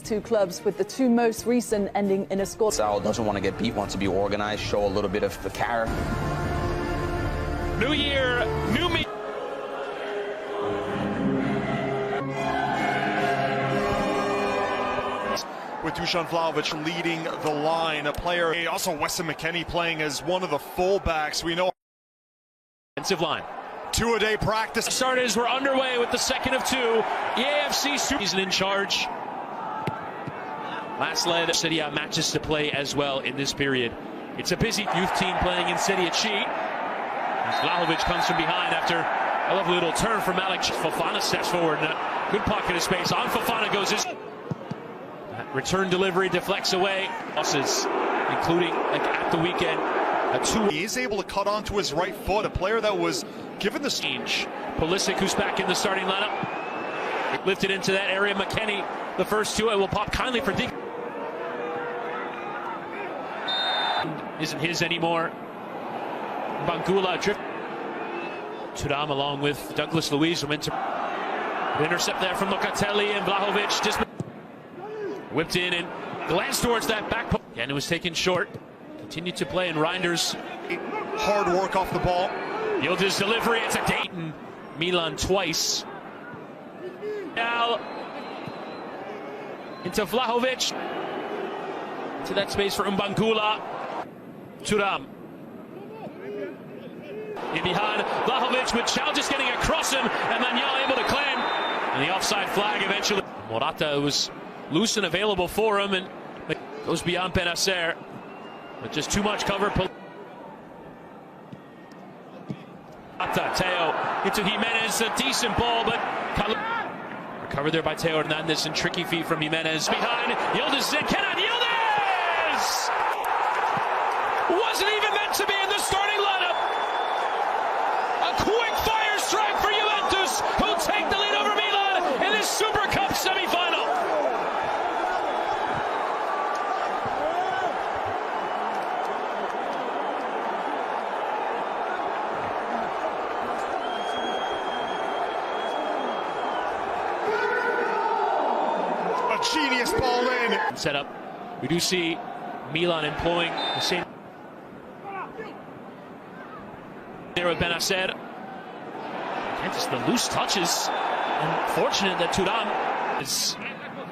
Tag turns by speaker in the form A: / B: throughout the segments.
A: two clubs, with the two most recent ending in a score.
B: Sal doesn't want to get beat, wants to be organized, show a little bit of the character.
C: New year, new me.
D: With Dusan Vlahovic leading the line, a player, also Weston McKennie playing as one of the fullbacks. We know.
C: Defensive line.
D: Two-a-day practice.
C: Starters were underway with the second of two. The AFC season in charge. Last led City have matches to play as well in this period. It's a busy youth team playing in City at Chi. As Vlahovic comes from behind after a lovely little turn from Malik. Fofana steps forward. Good pocket of space. On Fofana goes his. Return delivery deflects away. Losses, including like at the weekend.
D: He is able to cut onto his right foot. A player that was given the
C: change. Pulisic, who's back in the starting lineup, lifted into that area. McKennie, the first two, it will pop kindly for Dick. Isn't his anymore. Bangula drift. Thuram along with Douglas Luiz from Inter. Intercept there from Locatelli, and Vlahovic just whipped in and glanced towards that back post. And it was taken short. Continued to play in Reinders.
D: Hard work off the ball.
C: Yildiz delivery. It's a Dayton. Milan twice. Now into Vlahovic. To that space for Mbangula. Thuram. In behind Vlahovic with Chow just getting across him. And Manuel able to claim. And the offside flag eventually. Morata was loose and available for him. And goes beyond Benacer. But just too much cover. Teo into Jimenez, a decent ball, but recovered there by Teo Hernandez, and tricky feet from Jimenez. Behind, Yildiz in, cannot Yildiz! Wasn't even meant to be in the starting lineup. A quick fire strike for Juventus, who'll take the lead over Milan in this Super Cup semifinal.
D: Genius ball in.
C: Set up. We do see Milan employing the same there with Benacer. And just the loose touches. Unfortunate that Thuram is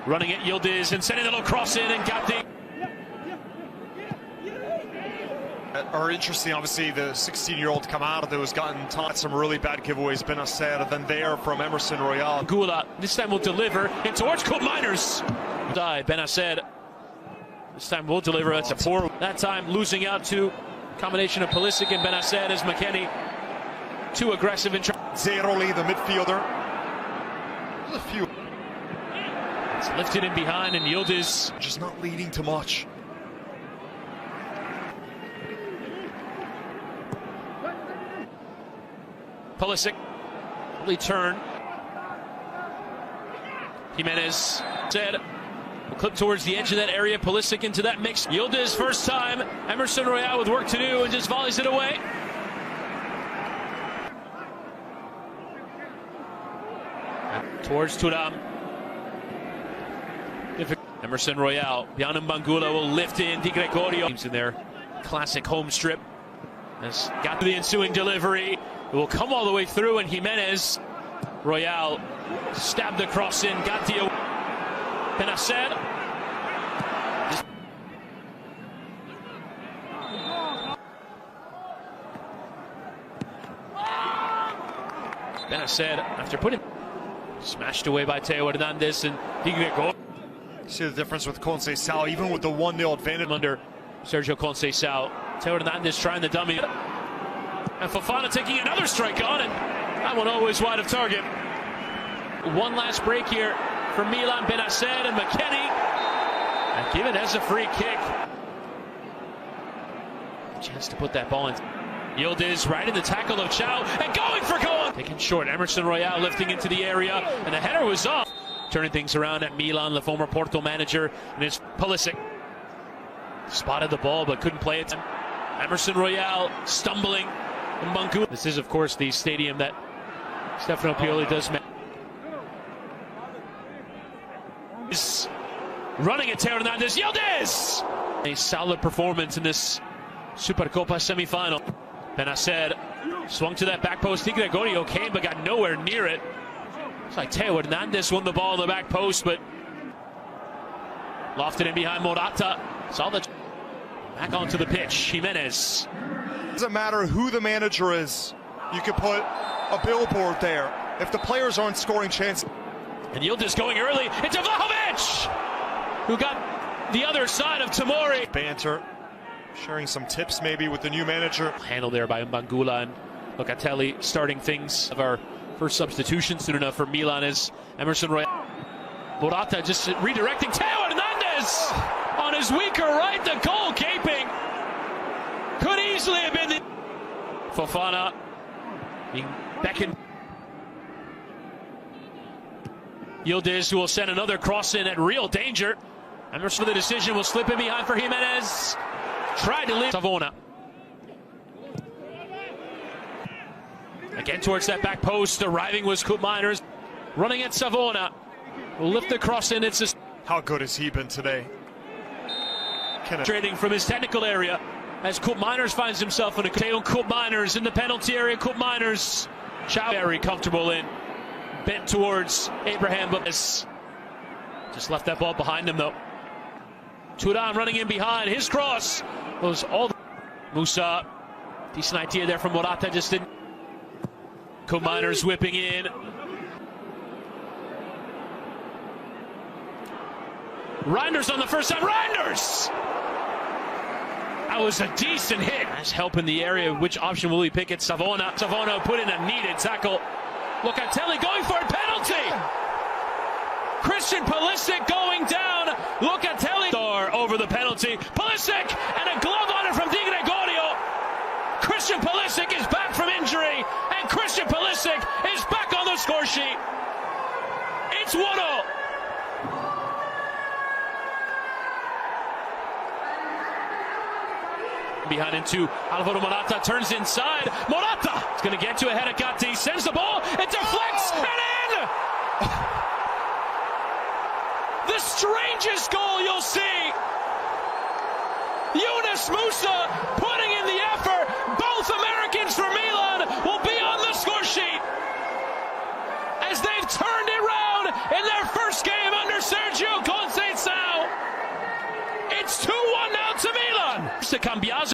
C: running at Yildiz and sending a little cross in, and Gatti.
D: Are interesting, obviously, the 16-year-old Kamada that was gotten taught some really bad giveaways. Benacer, then there from Emerson Royal.
C: Gula this time will deliver, and towards Coop Miners. Benacer this time will deliver. That's a poor. That time losing out to combination of Pulisic and Benacer as McKennie too aggressive in.
D: Zeroli, the midfielder. There's a few.
C: It's lifted in behind, and Yildiz
D: just not leading to much.
C: Pulisic, early turn. Jimenez said, clip towards the edge of that area. Pulisic into that mix. Yildiz first time. Emerson Royal with work to do and just volleys it away. Towards Thuram. Emerson Royal. Beyond Mbangula will lift in. Di Gregorio. In their classic home strip. Has got the ensuing delivery. It will come all the way through, and Jimenez. Royal stabbed the cross in. Gatti. Benacer. Benacer, after putting smashed away by Teo Hernandez and Di Gregorio.
D: See the difference with Conceição, even with the 1-0 advantage
C: under Sergio Conceição. Teo Hernandez trying the dummy. And Fofana taking another strike on, and that one always wide of target. One last break here for Milan. Benacer and McKennie. And give it as a free kick. Chance to put that ball in. Yildiz right in the tackle of Chow and going for goal. Taken short. Emerson Royal lifting into the area, and the header was off. Turning things around at Milan, the former Porto manager, and it's Pulisic. Spotted the ball but couldn't play it. Emerson Royal stumbling. Mbangula. This is, of course, the stadium that Stefano Pioli does. Running at Teo Hernandez. Yildiz! A solid performance in this Supercopa semi-final. Benacer swung to that back post. Gregorio came but got nowhere near it. It's like Teo Hernandez won the ball in the back post, but lofted in behind Morata. Saw the back onto the pitch. Jimenez.
D: Doesn't matter who the manager is. You can put a billboard there. If the players aren't scoring chances.
C: And Yildiz going early into Vlahovic, who got the other side of Tomori.
D: Banter, sharing some tips maybe with the new manager.
C: Handled there by Mbangula and Locatelli starting things. Of our first substitution soon enough for Milan is Emerson Royal. Morata just redirecting Teo Hernandez on his weaker right. The goal gaping. Could easily have been the Fofana being beckoned. Yildiz, who will send another cross in at real danger. Emerson for the decision, will slip in behind for Jimenez. Tried to leave Savona. Again towards that back post. Arriving was Koopmeiners. Running at Savona. Will lift the cross in. It's just
D: how good has he been today?
C: Trading from his technical area as Koopmeiners finds himself in a Teo Koopmeiners in the penalty area. Koopmeiners very comfortable in. Bent towards Abraham, but just left that ball behind him though. Turan running in behind. His cross was all. Musa, decent idea there from Morata, just didn't. Koopmeiners whipping in. Reinders on the first time. Reinders! That was a decent hit. Nice help in the area. Which option will he pick at Savona? Savona put in a needed tackle. Locatelli going for a penalty. Christian Pulisic going down. Locatelli over the penalty. Pulisic and a glove on it from Di Gregorio. Christian Pulisic is back from injury, and Christian Pulisic is back on the score sheet. It's 1-0. Behind into Alvaro Morata, turns inside. Morata is going to get to a head of Gatti, sends the ball.